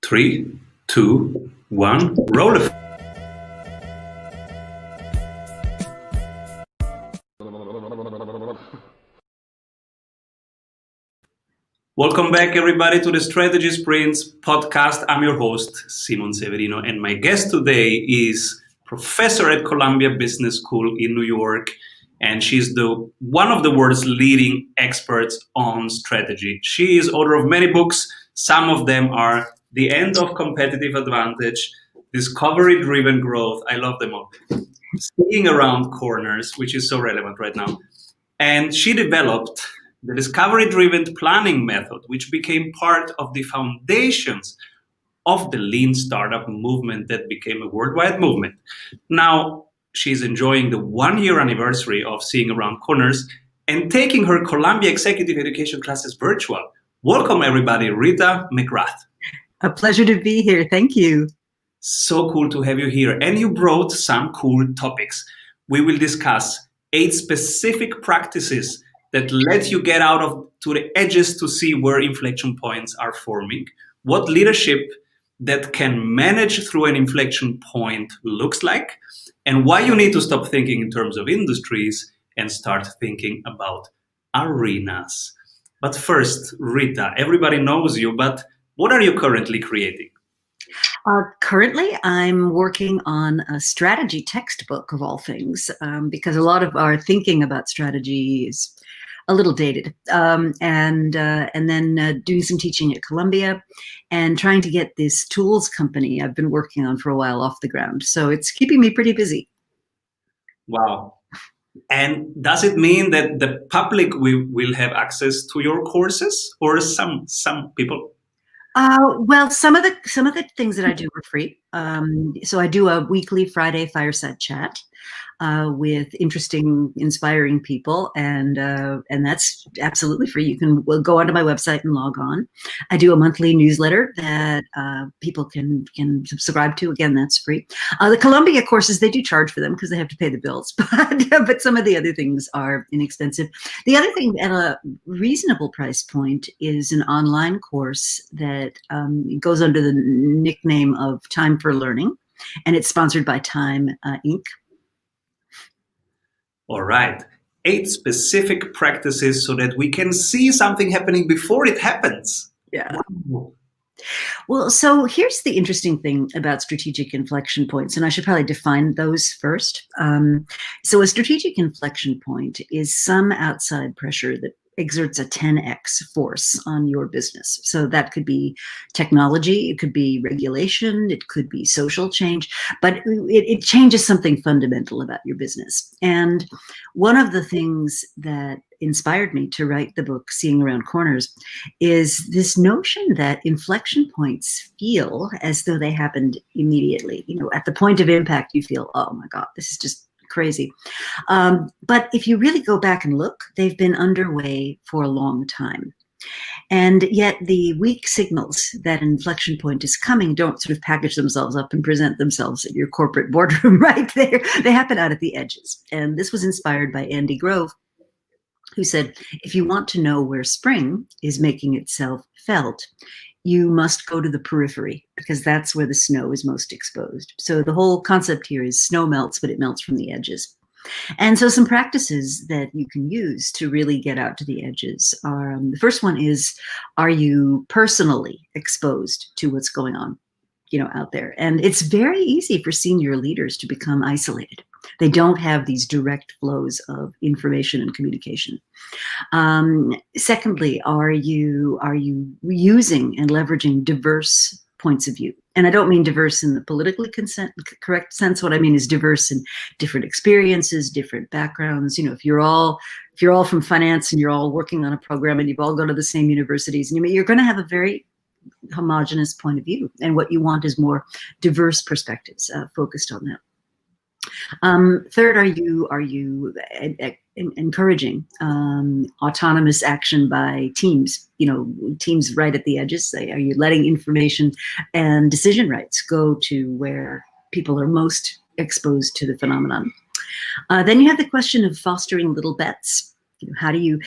3, 2, 1, roll it. Welcome back, everybody, to the Strategy Sprints podcast. I'm your host, Simon Severino, and my guest today is professor at Columbia Business School in New York, and she's one of the world's leading experts on strategy. She is author of many books. Some of them are The End of Competitive Advantage, Discovery-Driven Growth. I love them all. Seeing Around Corners, which is so relevant right now. And she developed the discovery-driven planning method, which became part of the foundations of the lean startup movement that became a worldwide movement. Now, she's enjoying the 1-year anniversary of Seeing Around Corners and taking her Columbia Executive Education classes virtual. Welcome, everybody, Rita McGrath. A pleasure to be here. Thank you. So cool to have you here. And you brought some cool topics. We will discuss 8 specific practices that let you get out to the edges to see where inflection points are forming, what leadership that can manage through an inflection point looks like, and why you need to stop thinking in terms of industries and start thinking about arenas. But first, Rita, everybody knows you, but what are you currently creating? Currently, I'm working on a strategy textbook of all things, because a lot of our thinking about strategy is a little dated, and then doing some teaching at Columbia and trying to get this tools company I've been working on for a while off the ground. So it's keeping me pretty busy. Wow. And does it mean that the public will have access to your courses, or some people? Well, some of the things that I do are free. So I do a weekly Friday fireside chat with interesting, inspiring people, and that's absolutely free. You can go onto my website and log on. I do a monthly newsletter that people can subscribe to. Again, that's free. The Columbia courses, they do charge for them because they have to pay the bills, but some of the other things are inexpensive. The other thing at a reasonable price point is an online course that goes under the nickname of Time for Learning, and it's sponsored by Time Inc. All right. 8 specific practices so that we can see something happening before it happens. Yeah. Wow. Well, so here's the interesting thing about strategic inflection points, and I should probably define those first. So a strategic inflection point is some outside pressure that exerts a 10x force on your business. So that could be technology, it could be regulation, it could be social change, but it changes something fundamental about your business. And one of the things that inspired me to write the book, Seeing Around Corners, is this notion that inflection points feel as though they happened immediately. You know, at the point of impact, you feel, oh my God, this is just crazy. But if you really go back and look, they've been underway for a long time. And yet the weak signals that an inflection point is coming don't sort of package themselves up and present themselves at your corporate boardroom right there. They happen out at the edges. And this was inspired by Andy Grove, who said, if you want to know where spring is making itself felt, you must go to the periphery, because that's where the snow is most exposed. So the whole concept here is snow melts, but it melts from the edges. And so some practices that you can use to really get out to the edges are, the first one is, are you personally exposed to what's going on, out there? And it's very easy for senior leaders to become isolated. They don't have these direct flows of information and communication. Secondly, are you using and leveraging diverse points of view? And I don't mean diverse in the politically correct sense. What I mean is diverse in different experiences, different backgrounds. If you're all from finance and you're all working on a program and you've all gone to the same universities, and you're going to have a very homogenous point of view. And what you want is more diverse perspectives focused on that. Third, are you encouraging autonomous action by teams? Teams right at the edges. Are you letting information and decision rights go to where people are most exposed to the phenomenon? Then you have the question of fostering little bets. How do you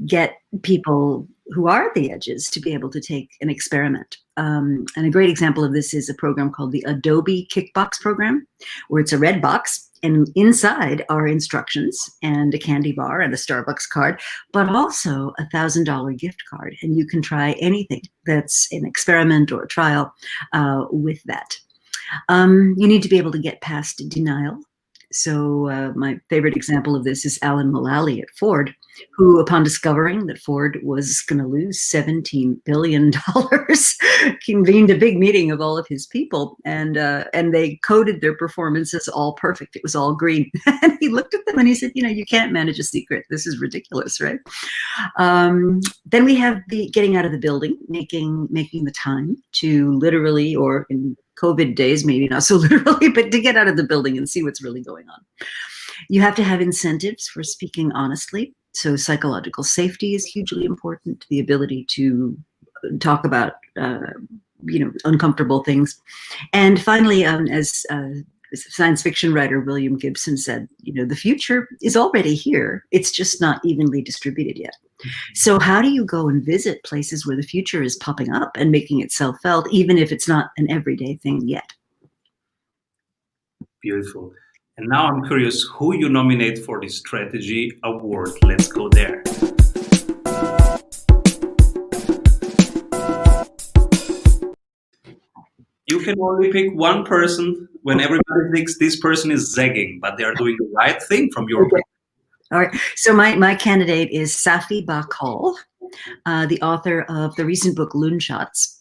get people who are at the edges to be able to take an experiment. And a great example of this is a program called the Adobe Kickbox program, where it's a red box and inside are instructions and a candy bar and a Starbucks card, but also $1,000 gift card. And you can try anything that's an experiment or a trial with that. You need to be able to get past denial. So my favorite example of this is Alan Mulally at Ford, who, upon discovering that Ford was going to lose $17 billion, convened a big meeting of all of his people, and they coded their performance as all perfect. It was all green. And he looked at them and he said, you know, you can't manage a secret. This is ridiculous, right? Then we have the getting out of the building, making the time to literally, or in COVID days, maybe not so literally, but to get out of the building and see what's really going on. You have to have incentives for speaking honestly. So psychological safety is hugely important. The ability to talk about, uncomfortable things. And finally, as science fiction writer William Gibson said, you know, the future is already here. It's just not evenly distributed yet. So how do you go and visit places where the future is popping up and making itself felt, even if it's not an everyday thing yet? Beautiful. And now I'm curious who you nominate for the strategy award. Let's go there. You can only pick one person when everybody thinks this person is zagging, but they are doing the right thing from your point. All right. So my candidate is Safi Bahcall, the author of the recent book Loonshots.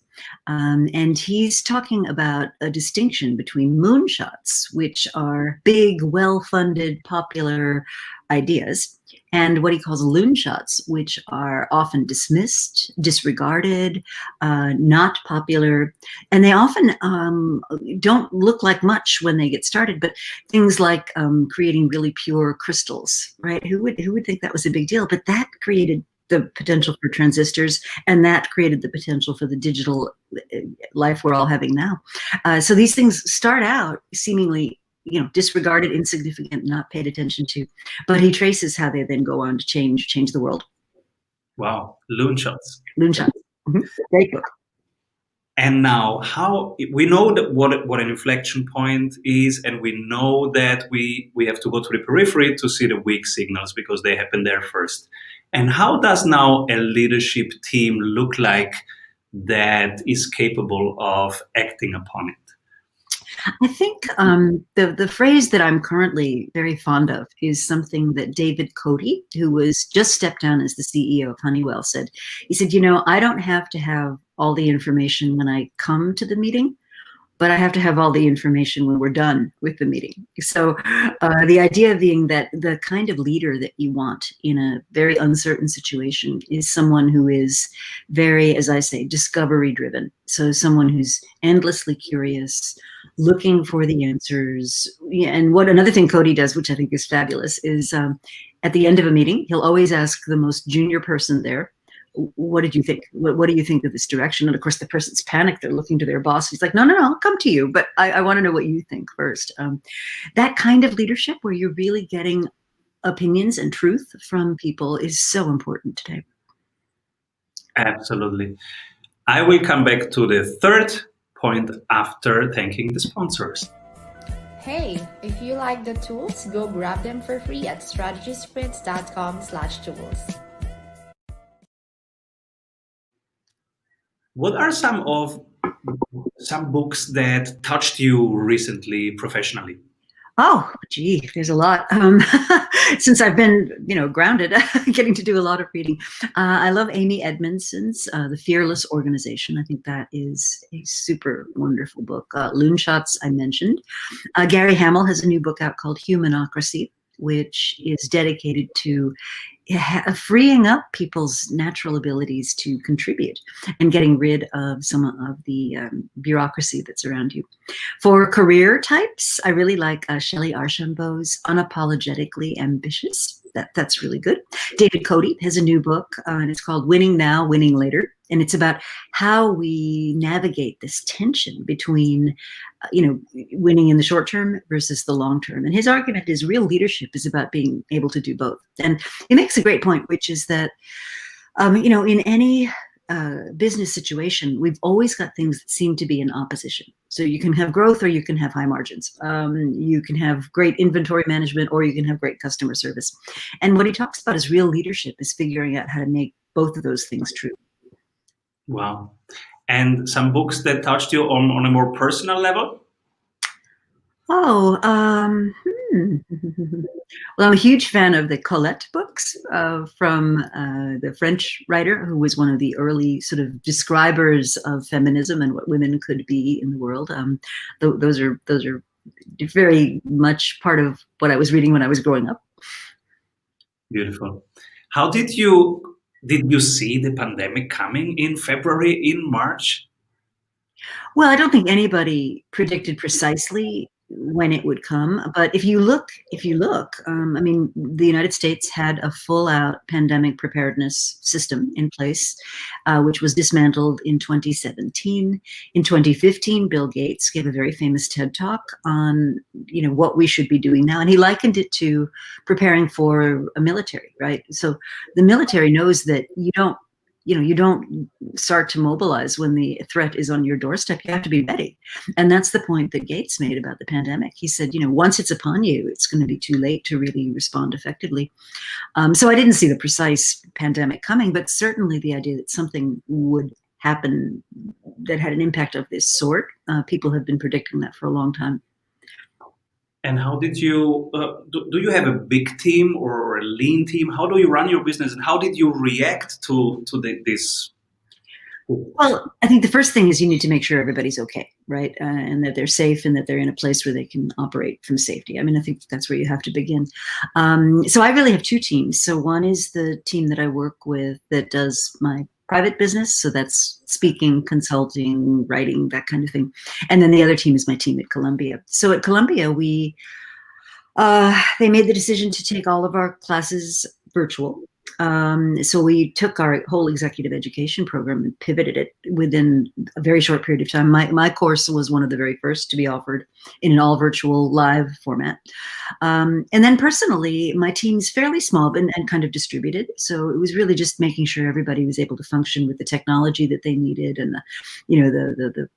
And he's talking about a distinction between moonshots, which are big, well-funded, popular ideas, and what he calls loonshots, which are often dismissed, disregarded, not popular, and they often don't look like much when they get started. But things like creating really pure crystals, right? Who would think that was a big deal? But that created the potential for transistors, and that created the potential for the digital life we're all having now. So these things start out seemingly, you know, disregarded, insignificant, not paid attention to, but he traces how they then go on to change the world. Wow, Loonshots. Loonshots. Mm-hmm. Great book. And now, how we know that what an inflection point is, and we know that we have to go to the periphery to see the weak signals because they happen there first. And how does now a leadership team look like that is capable of acting upon it? I think the phrase that I'm currently very fond of is something that David Cote, who was just stepped down as the CEO of Honeywell, said. He said, you know, I don't have to have all the information when I come to the meeting, but I have to have all the information when we're done with the meeting. So the idea being that the kind of leader that you want in a very uncertain situation is someone who is very, as I say, discovery driven. So someone who's endlessly curious, looking for the answers. And what another thing Cody does, which I think is fabulous, is at the end of a meeting, he'll always ask the most junior person there, what did you think? What do you think of this direction? And of course, the person's panicked. They're looking to their boss. He's like, no, I'll come to you, but I want to know what you think first. That kind of leadership where you're really getting opinions and truth from people is so important today. Absolutely. I will come back to the third point after thanking the sponsors. Hey, if you like the tools, go grab them for free at strategysprints.com/tools. What are some books that touched you recently professionally? Oh, gee, there's a lot. Since I've been, grounded, getting to do a lot of reading. I love Amy Edmondson's The Fearless Organization. I think that is a super wonderful book. Loonshots, I mentioned. Gary Hamel has a new book out called Humanocracy, which is dedicated to freeing up people's natural abilities to contribute and getting rid of some of the bureaucracy that's around you. For career types, I really like Shelley Archambault's Unapologetically Ambitious. That's really good. David Cote has a new book, and it's called Winning Now, Winning Later. And it's about how we navigate this tension between, winning in the short term versus the long term. And his argument is real leadership is about being able to do both. And he makes a great point, which is that, in any business situation, we've always got things that seem to be in opposition. So you can have growth or you can have high margins. You can have great inventory management or you can have great customer service. And what he talks about is real leadership is figuring out how to make both of those things true. Wow. And some books that touched you on a more personal level? Oh, well, I'm a huge fan of the Colette books from the French writer who was one of the early sort of describers of feminism and what women could be in the world. Those are very much part of what I was reading when I was growing up. Beautiful. How did you see the pandemic coming in February, in March? Well, I don't think anybody predicted precisely when it would come, but if you look, the United States had a full-out pandemic preparedness system in place, which was dismantled in 2017. In 2015, Bill Gates gave a very famous TED Talk on, what we should be doing now, and he likened it to preparing for a military, right? So the military knows that you don't start to mobilize when the threat is on your doorstep. You have to be ready. And that's the point that Gates made about the pandemic. He said, once it's upon you, it's going to be too late to really respond effectively. So I didn't see the precise pandemic coming, but certainly the idea that something would happen that had an impact of this sort, people have been predicting that for a long time. And how did you, do you have a big team or a lean team? How do you run your business and how did you react to this? Well, I think the first thing is you need to make sure everybody's okay, right? And that they're safe and that they're in a place where they can operate from safety. I mean, I think that's where you have to begin. So I really have two teams. So one is the team that I work with that does my private business. So that's speaking, consulting, writing, that kind of thing. And then the other team is my team at Columbia. So at Columbia, they made the decision to take all of our classes virtual. So we took our whole executive education program and pivoted it within a very short period of time. My course was one of the very first to be offered in an all virtual live format. And then personally, my team's fairly small and kind of distributed. So it was really just making sure everybody was able to function with the technology that they needed and the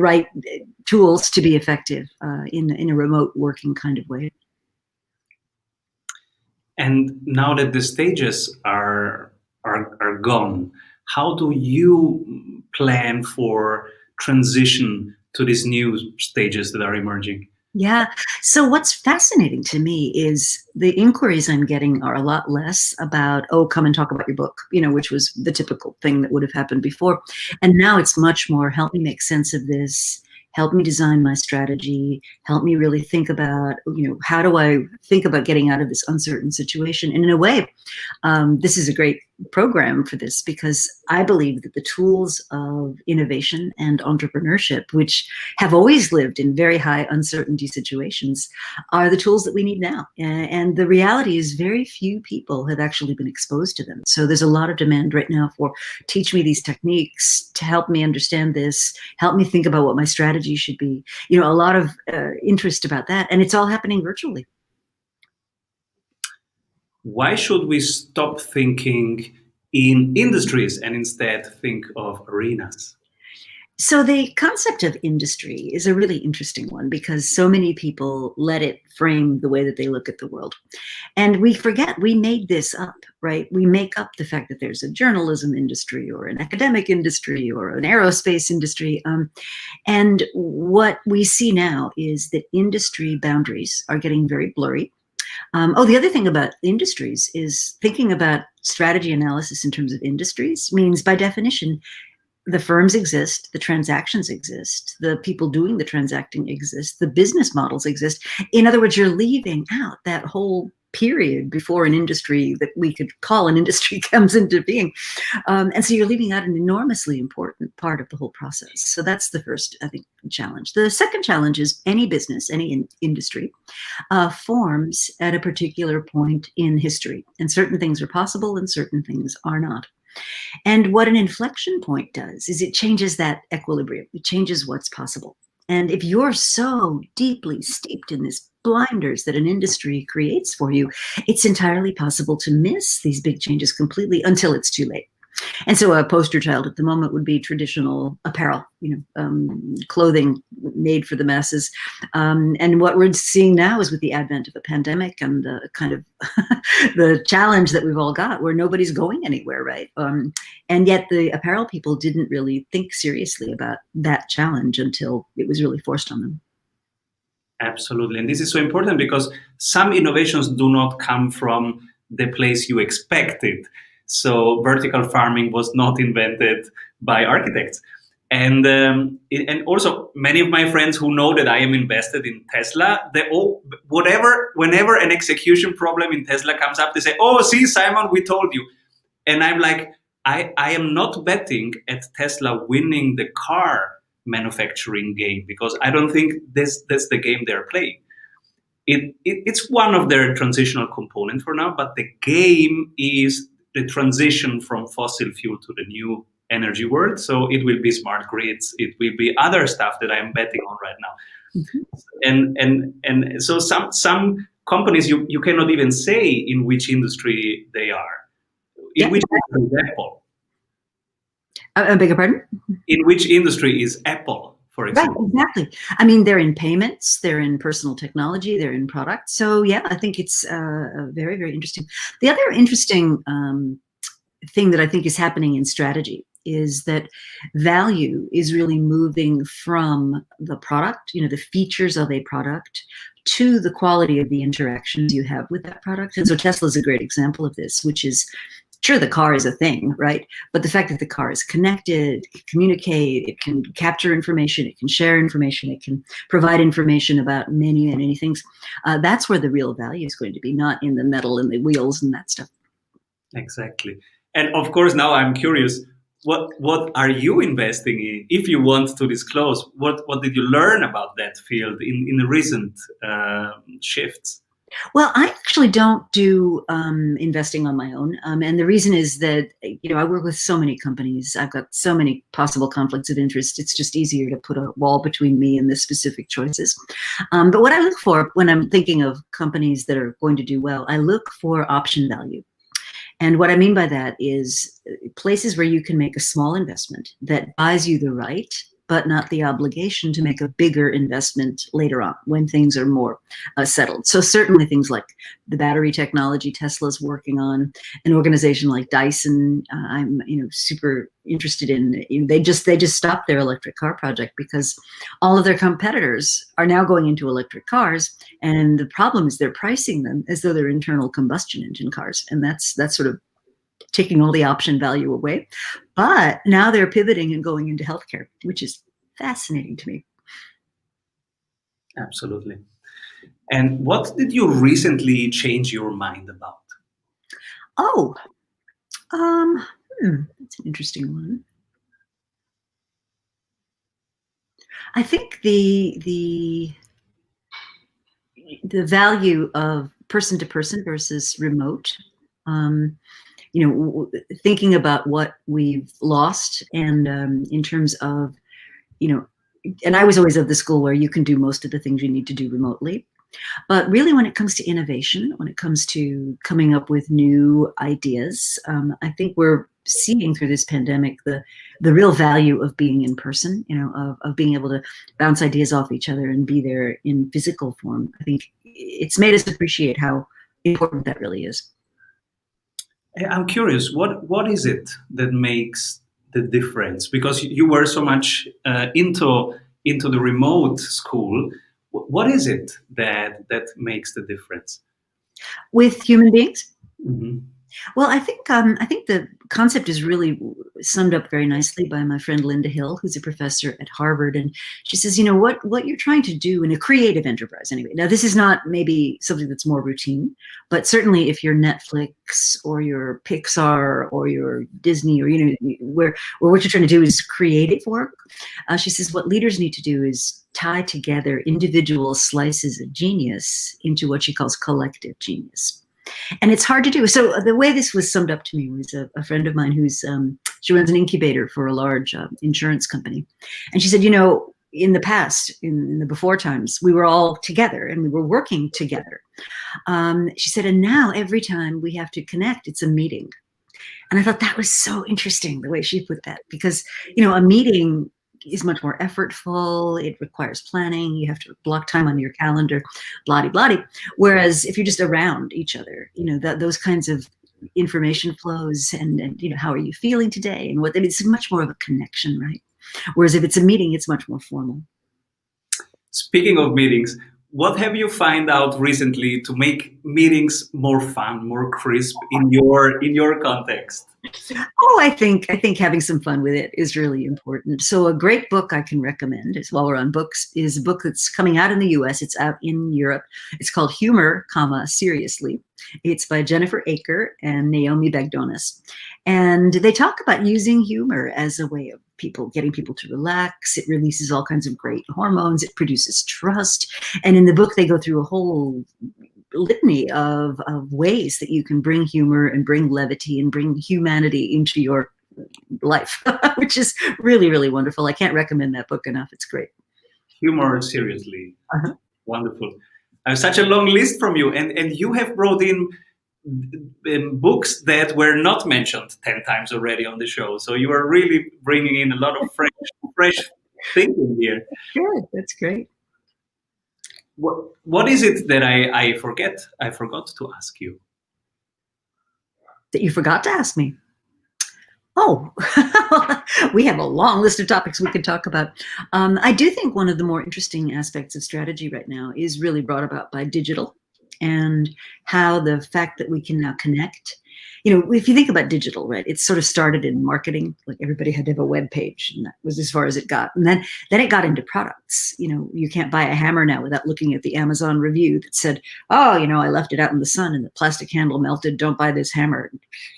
right tools to be effective in a remote working kind of way. And now that the stages are gone, how do you plan for transition to these new stages that are emerging? Yeah. So what's fascinating to me is the inquiries I'm getting are a lot less about, oh, come and talk about your book, which was the typical thing that would have happened before. And now it's much more, help me make sense of this, help me design my strategy, help me really think about, how do I think about getting out of this uncertain situation? And in a way, this is a great program for this because I believe that the tools of innovation and entrepreneurship, which have always lived in very high uncertainty situations, are the tools that we need now. And the reality is very few people have actually been exposed to them. So there's a lot of demand right now for teach me these techniques to help me understand this, help me think about what my strategy should be. A lot of interest about that. And it's all happening virtually. Why should we stop thinking in industries and instead think of arenas? So the concept of industry is a really interesting one because so many people let it frame the way that they look at the world. And we forget we made this up, right? We make up the fact that there's a journalism industry or an academic industry or an aerospace industry. And what we see now is that industry boundaries are getting very blurry. The other thing about industries is thinking about strategy analysis in terms of industries means by definition, the firms exist, the transactions exist, the people doing the transacting exist, the business models exist. In other words, you're leaving out that whole period before an industry that we could call an industry comes into being. And so you're leaving out an enormously important part of the whole process. So that's the first, I think, challenge. The second challenge is any business, any industry forms at a particular point in history. And certain things are possible and certain things are not. And what an inflection point does is it changes that equilibrium. It changes what's possible. And if you're so deeply steeped in this blinders that an industry creates for you, it's entirely possible to miss these big changes completely until it's too late. And so a poster child at the moment would be traditional apparel, clothing made for the masses. And what we're seeing now is with the advent of a pandemic and the kind of the challenge that we've all got where nobody's going anywhere, right? And yet the apparel people didn't really think seriously about that challenge until it was really forced on them. Absolutely. And this is so important because some innovations do not come from the place you expected. So vertical farming was not invented by architects. And also many of my friends who know that I am invested in Tesla, whenever an execution problem in Tesla comes up, they say, "Oh, see, Simon, we told you." And I'm like, I am not betting at Tesla winning the car manufacturing game because I don't think that's the game they're playing. It's one of their transitional components for now, but the game is the transition from fossil fuel to the new energy world. So it will be smart grids. It will be other stuff that I'm betting on right now. Mm-hmm. And so some companies you cannot even say in which industry they are. In which industry is Apple? I beg your pardon? In which industry is Apple, for example? Right, exactly. I mean, they're in payments, they're in personal technology, they're in products. So yeah, I think it's very, very interesting. The other interesting thing that I think is happening in strategy is that value is really moving from the product, the features of a product, to the quality of the interactions you have with that product. And so Tesla is a great example of this, which is, sure, the car is a thing, right? But the fact that the car is connected, it can communicate, it can capture information, it can share information, it can provide information about many, many things. That's where the real value is going to be, not in the metal and the wheels and that stuff. Exactly. And of course, now I'm curious, what are you investing in? If you want to disclose, what did you learn about that field in the recent shifts? Well, I actually don't do investing on my own. And the reason is that, I work with so many companies. I've got so many possible conflicts of interest. It's just easier to put a wall between me and the specific choices. But what I look for when I'm thinking of companies that are going to do well, I look for option value. And what I mean by that is places where you can make a small investment that buys you the right, but not the obligation to make a bigger investment later on when things are more settled. So certainly things like the battery technology Tesla's working on, an organization like Dyson, I'm super interested in. They just stopped their electric car project because all of their competitors are now going into electric cars, and the problem is they're pricing them as though they're internal combustion engine cars, and that's sort of taking all the option value away. But now they're pivoting and going into healthcare, which is fascinating to me. Absolutely. And what did you recently change your mind about? Oh, that's an interesting one. I think the value of person to person versus remote. Thinking about what we've lost, and in terms of, and I was always of the school where you can do most of the things you need to do remotely. But really, when it comes to innovation, when it comes to coming up with new ideas, I think we're seeing through this pandemic the real value of being in person, of being able to bounce ideas off each other and be there in physical form. I think it's made us appreciate how important that really is. I'm curious, what is it that makes the difference? Because you were so much into the remote school. What is it that makes the difference with human beings? Mm-hmm. Well, I think the concept is really summed up very nicely by my friend Linda Hill, who's a professor at Harvard, and she says, what you're trying to do in a creative enterprise, anyway. Now, this is not maybe something that's more routine, but certainly if you're Netflix or your Pixar or your Disney, or where what you're trying to do is creative work. She says what leaders need to do is tie together individual slices of genius into what she calls collective genius. And it's hard to do. So the way this was summed up to me was a friend of mine who's, she runs an incubator for a large insurance company. And she said, in the past, in the before times, we were all together and we were working together. She said, and now every time we have to connect, it's a meeting. And I thought that was so interesting, the way she put that, because, a meeting is much more effortful. It requires planning. You have to block time on your calendar, blah-de-blah-de. Whereas if you're just around each other, those kinds of information flows and how are you feeling today? And it's much more of a connection, right? Whereas if it's a meeting, it's much more formal. Speaking of meetings, what have you found out recently to make meetings more fun, more crisp in your context? Oh, I think having some fun with it is really important. So a great book I can recommend, while we're on books, is a book that's coming out in the US. It's out in Europe. It's called Humor, Seriously. It's by Jennifer Aker and Naomi Bagdonas. And they talk about using humor as a way of getting people to relax. It releases all kinds of great hormones. It produces trust. And in the book, they go through a whole litany of ways that you can bring humor and bring levity and bring humanity into your life, which is really, really wonderful. I can't recommend that book enough. It's great. Humor, seriously. Wonderful. Such a long list from you. And you have brought in books that were not mentioned 10 times already on the show. So you are really bringing in a lot of fresh thinking here. Good. That's great. What is it that I forgot to ask you? That you forgot to ask me? Oh, we have a long list of topics we could talk about. I do think one of the more interesting aspects of strategy right now is really brought about by digital, and how the fact that we can now connect. If you think about digital, right, it sort of started in marketing, like everybody had to have a web page, and that was as far as it got. And then it got into products. You can't buy a hammer now without looking at the Amazon review that said, oh, I left it out in the sun and the plastic handle melted. Don't buy this hammer.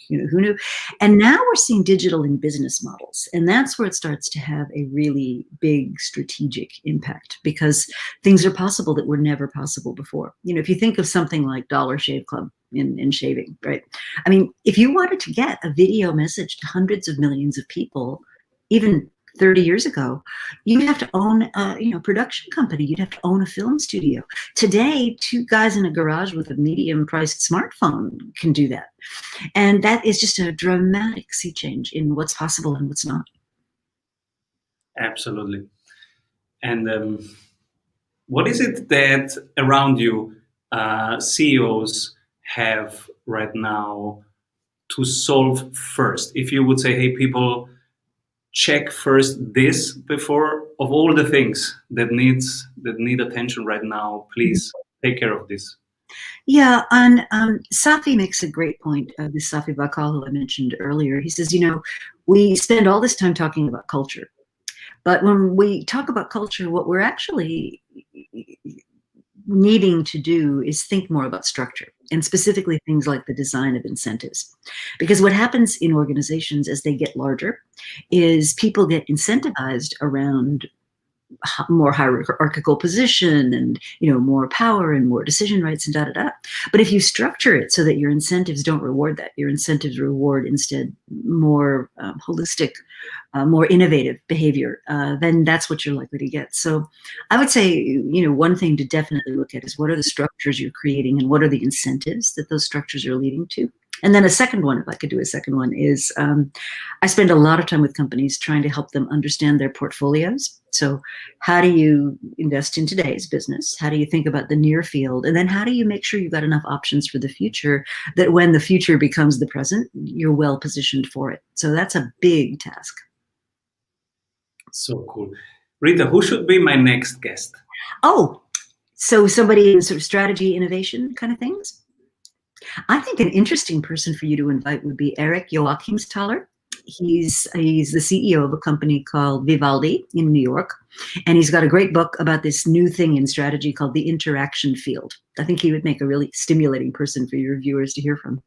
Who knew? And now we're seeing digital in business models. And that's where it starts to have a really big strategic impact, because things are possible that were never possible before. If you think of something like Dollar Shave Club, in shaving, right? I mean, if you wanted to get a video message to hundreds of millions of people, even 30 years ago, you'd have to own a production company. You'd have to own a film studio. Today, two guys in a garage with a medium-priced smartphone can do that. And that is just a dramatic sea change in what's possible and what's not. Absolutely. And what is it that around you CEOs have right now to solve first? If you would say, hey, people, check first this before, of all the things that need attention right now, please take care of this. Yeah, and Safi makes a great point. This Safi Bakal, who I mentioned earlier, he says, we spend all this time talking about culture, but when we talk about culture, what we're actually needing to do is think more about structure, and specifically things like the design of incentives. Because what happens in organizations as they get larger is people get incentivized around more hierarchical position and more power and more decision rights and da-da-da. But if you structure it so that your incentives don't reward that, your incentives reward instead more holistic, more innovative behavior, then that's what you're likely to get. So I would say, one thing to definitely look at is what are the structures you're creating and what are the incentives that those structures are leading to. And then a second one, if I could do a second one, is I spend a lot of time with companies trying to help them understand their portfolios. So how do you invest in today's business? How do you think about the near field? And then how do you make sure you've got enough options for the future that when the future becomes the present, you're well positioned for it? So that's a big task. So cool. Rita, who should be my next guest? Oh, so somebody in sort of strategy, innovation kind of things? I think an interesting person for you to invite would be Eric Joachimsthaler. He's the CEO of a company called Vivaldi in New York, and he's got a great book about this new thing in strategy called the interaction field. I think he would make a really stimulating person for your viewers to hear from.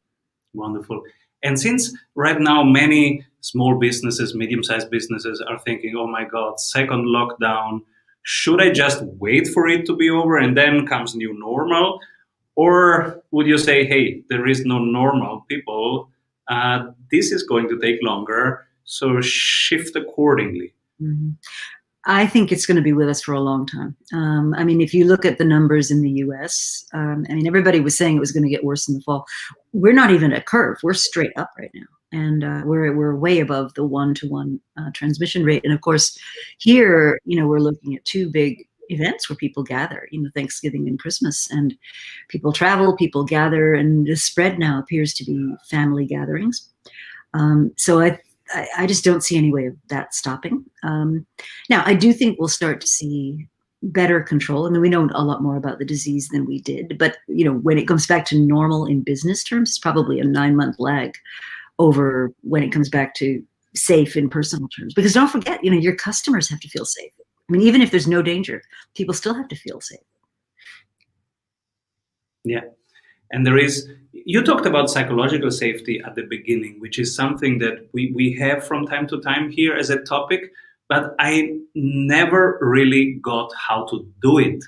Wonderful. And since right now many small businesses, medium-sized businesses are thinking, oh my God, second lockdown, should I just wait for it to be over and then comes new normal? Or would you say, hey, there is no normal people, this is going to take longer, so shift accordingly? Mm-hmm. I think it's going to be with us for a long time. I mean, if you look at the numbers in the US, I mean, everybody was saying it was going to get worse in the fall. We're not even at a curve. We're straight up right now. And we're way above the 1-to-1 transmission rate. And of course, here, we're looking at two big events where people gather, Thanksgiving and Christmas, and people travel, people gather, and the spread now appears to be family gatherings. So I just don't see any way of that stopping. Now, I do think we'll start to see better control. I mean, we know a lot more about the disease than we did, but when it comes back to normal in business terms, it's probably a 9-month lag over when it comes back to safe in personal terms. Because don't forget, your customers have to feel safe. I mean, even if there's no danger, people still have to feel safe. Yeah. And you talked about psychological safety at the beginning, which is something that we have from time to time here as a topic, but I never really got how to do it.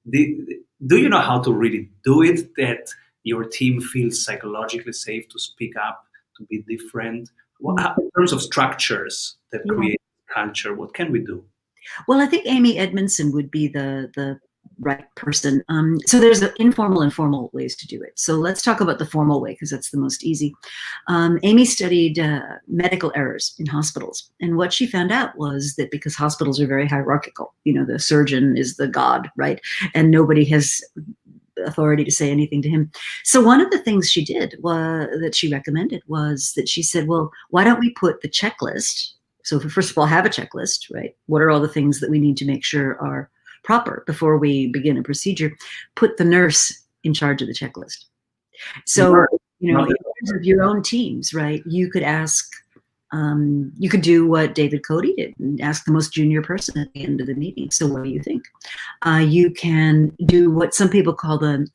Do you know how to really do it, that your team feels psychologically safe to speak up, to be different? In terms of structures that create culture, what can we do? Well, I think Amy Edmondson would be the right person. So there's informal and formal ways to do it. So let's talk about the formal way, because that's the most easy. Amy studied medical errors in hospitals. And what she found out was that because hospitals are very hierarchical, the surgeon is the god, right? And nobody has authority to say anything to him. So one of the things she did that she recommended was that she said, well, why don't we put the checklist? So first of all, have a checklist, right? What are all the things that we need to make sure are proper before we begin a procedure? Put the nurse in charge of the checklist. So, in terms of your own teams, right, you could ask, you could do what David Cody did and ask the most junior person at the end of the meeting. So what do you think? You can do what some people call the,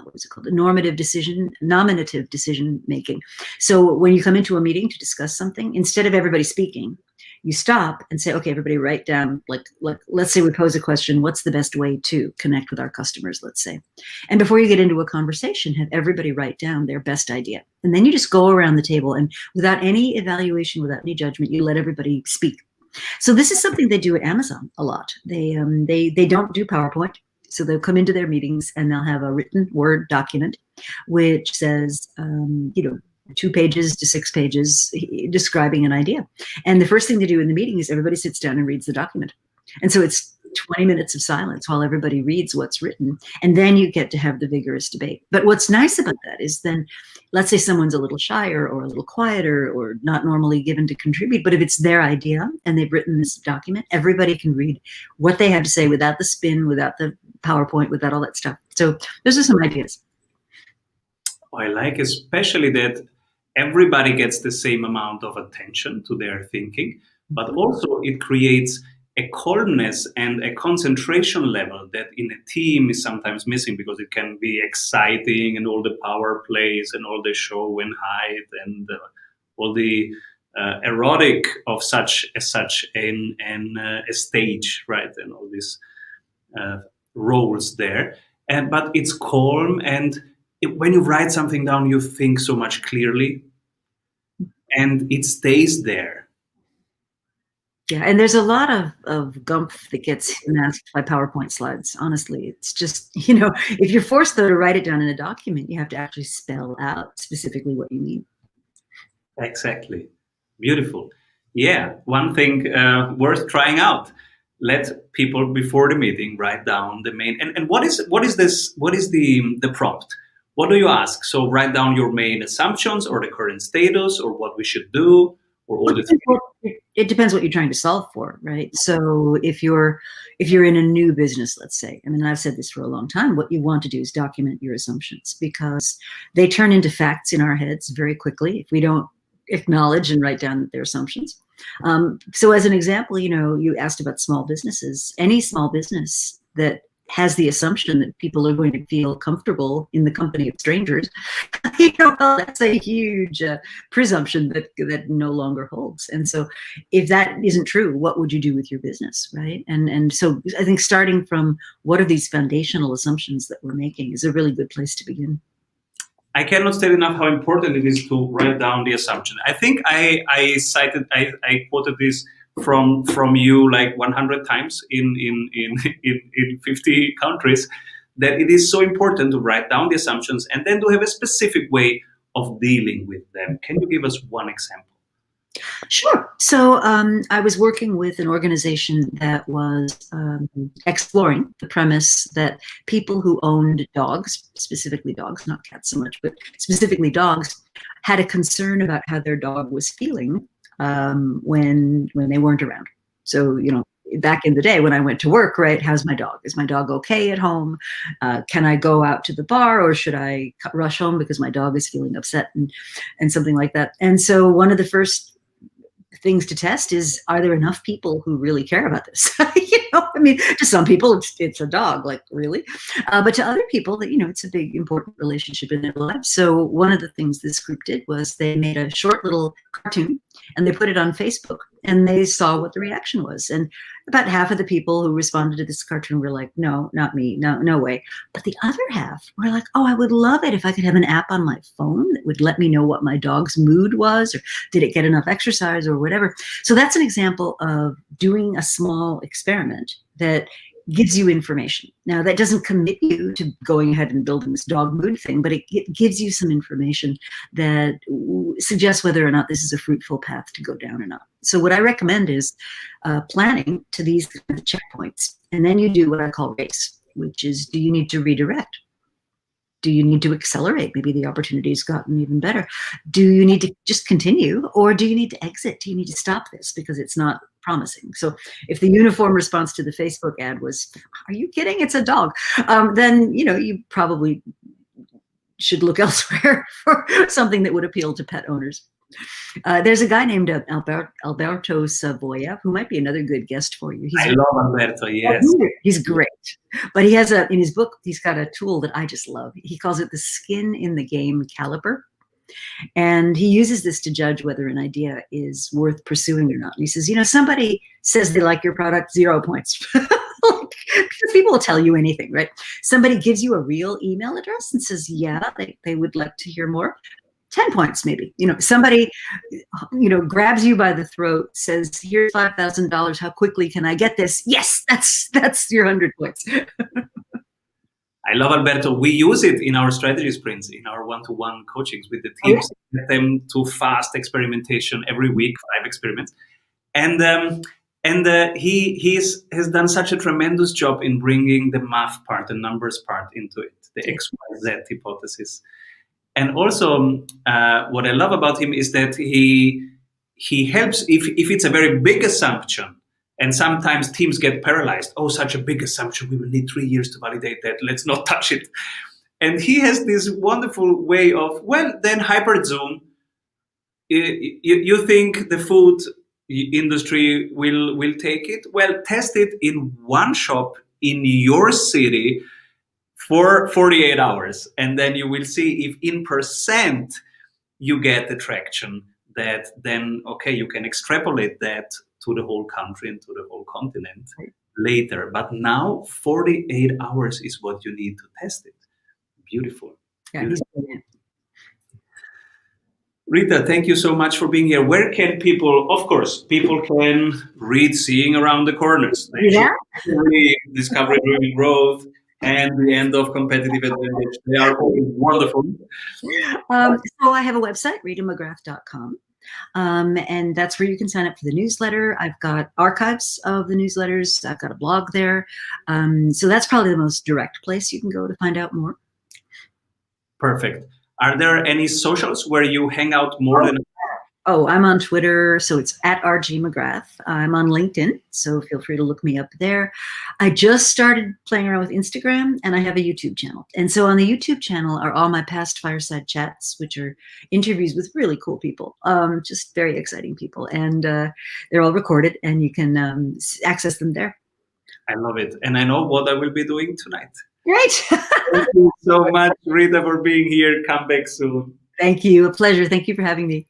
what is it called? The nominative decision making. So when you come into a meeting to discuss something, instead of everybody speaking, you stop and say, okay, everybody write down, like let's say we pose a question, what's the best way to connect with our customers, let's say. And before you get into a conversation, have everybody write down their best idea. And then you just go around the table and without any evaluation, without any judgment, you let everybody speak. So this is something they do at Amazon a lot. They don't do PowerPoint. So they'll come into their meetings and they'll have a written Word document, which says, 2 pages to 6 pages describing an idea. And the first thing they do in the meeting is everybody sits down and reads the document. And so it's 20 minutes of silence while everybody reads what's written. And then you get to have the vigorous debate. But what's nice about that is then, let's say someone's a little shyer or a little quieter or not normally given to contribute, but if it's their idea and they've written this document, everybody can read what they have to say without the spin, without the PowerPoint, without all that stuff. So those are some ideas. I like especially that everybody gets the same amount of attention to their thinking, but also it creates a calmness and a concentration level that in a team is sometimes missing, because it can be exciting and all the power plays and all the show and hide and all the erotic of such a stage, right? And all these roles there. But it's calm, and when you write something down, you think so much clearly, and it stays there. Yeah, and there's a lot of gumph that gets masked by PowerPoint slides. Honestly, it's just, if you're forced, though, to write it down in a document, you have to actually spell out specifically what you mean. Exactly. Beautiful. Yeah, one thing worth trying out. Let people before the meeting write down the main. And what is the prompt? What do you ask? So write down your main assumptions or the current status or what we should do or all the things. It depends what you're trying to solve for, right? So if you're in a new business, let's say, I mean, I've said this for a long time, what you want to do is document your assumptions, because they turn into facts in our heads very quickly if we don't acknowledge and write down their assumptions. So as an example, you asked about small businesses. Any small business that has the assumption that people are going to feel comfortable in the company of strangers, you know, well, that's a huge presumption that no longer holds. And so if that isn't true, what would you do with your business, right? And so I think starting from what are these foundational assumptions that we're making is a really good place to begin. I cannot state enough how important it is to write down the assumption. I think I quoted this from you like 100 times in 50 countries, that it is so important to write down the assumptions and then to have a specific way of dealing with them. Can you give us one example? Sure. So I was working with an organization that was exploring the premise that people who owned dogs, specifically dogs, not cats so much, but specifically dogs, had a concern about how their dog was feeling when they weren't around. So, you know, back in the day when I went to work, right, how's my dog? Is my dog okay at home? Can I go out to the bar, or should I rush home because my dog is feeling upset and something like that? And so one of the first things to test is, are there enough people who really care about this? You know, I mean, to some people it's a dog, like really, but to other people that, you know, it's a big important relationship in their lives. So one of the things this group did was they made a short little cartoon and they put it on Facebook, and they saw what the reaction was. And about half of the people who responded to this cartoon were like, no, not me, no way. But the other half were like, oh, I would love it if I could have an app on my phone that would let me know what my dog's mood was, or did it get enough exercise or whatever. So that's an example of doing a small experiment that gives you information. Now, that doesn't commit you to going ahead and building this dog mood thing, but it gives you some information that suggests whether or not this is a fruitful path to go down or not. So what I recommend is planning to these checkpoints. And then you do what I call race, which is, do you need to redirect? Do you need to accelerate? Maybe the opportunity has gotten even better. Do you need to just continue, or do you need to exit? Do you need to stop this because it's not promising? So if the uniform response to the Facebook ad was, are you kidding? It's a dog. Then, you know, you probably should look elsewhere for something that would appeal to pet owners. There's a guy named Alberto Savoia, who might be another good guest for you. I love Alberto, yes. He's great. But he has in his book, he's got a tool that I just love. He calls it the skin in the game caliper. And he uses this to judge whether an idea is worth pursuing or not. And he says, you know, somebody says they like your product, 0 points. Because people will tell you anything, right? Somebody gives you a real email address and says, yeah, they would like to hear more. 10 points, maybe. You know, somebody, you know, grabs you by the throat, says, here's $5,000. How quickly can I get this? Yes, that's your 100 points. I love Alberto. We use it in our strategy sprints, in our one-to-one coachings with the teams. Get them to fast experimentation every week, 5 experiments. And he has done such a tremendous job in bringing the math part, the numbers part into it, the XYZ hypothesis. And also, what I love about him is that he helps if it's a very big assumption, and sometimes teams get paralyzed. Oh, such a big assumption, we will need 3 years to validate that. Let's not touch it. And he has this wonderful way of, well, then hyper zoom. You think the food industry will take it? Well, test it in one shop in your city for 48 hours, and then you will see if in % you get the traction, that then, okay, you can extrapolate that to the whole country and to the whole continent later. But now 48 hours is what you need to test it. Beautiful. Yeah, Beautiful. he's brilliant. Rita, thank you so much for being here. Where can people, of course, people can read Seeing Around the Corners. Yeah. Discovery-Driven Growth, and The End of Competitive Advantage. They are all wonderful. So I have a website, ritamcgrath.com. And that's where you can sign up for the newsletter. I've got archives of the newsletters. I've got a blog there. So that's probably the most direct place you can go to find out more. Perfect. Are there any socials where you hang out more than? Oh, I'm on Twitter, so it's @RGMcGrath. I'm on LinkedIn, so feel free to look me up there. I just started playing around with Instagram, and I have a YouTube channel. And so on the YouTube channel are all my past fireside chats, which are interviews with really cool people, just very exciting people. And they're all recorded, and you can access them there. I love it. And I know what I will be doing tonight. Great. Thank you so much, Rita, for being here. Come back soon. Thank you. A pleasure. Thank you for having me.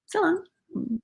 So long.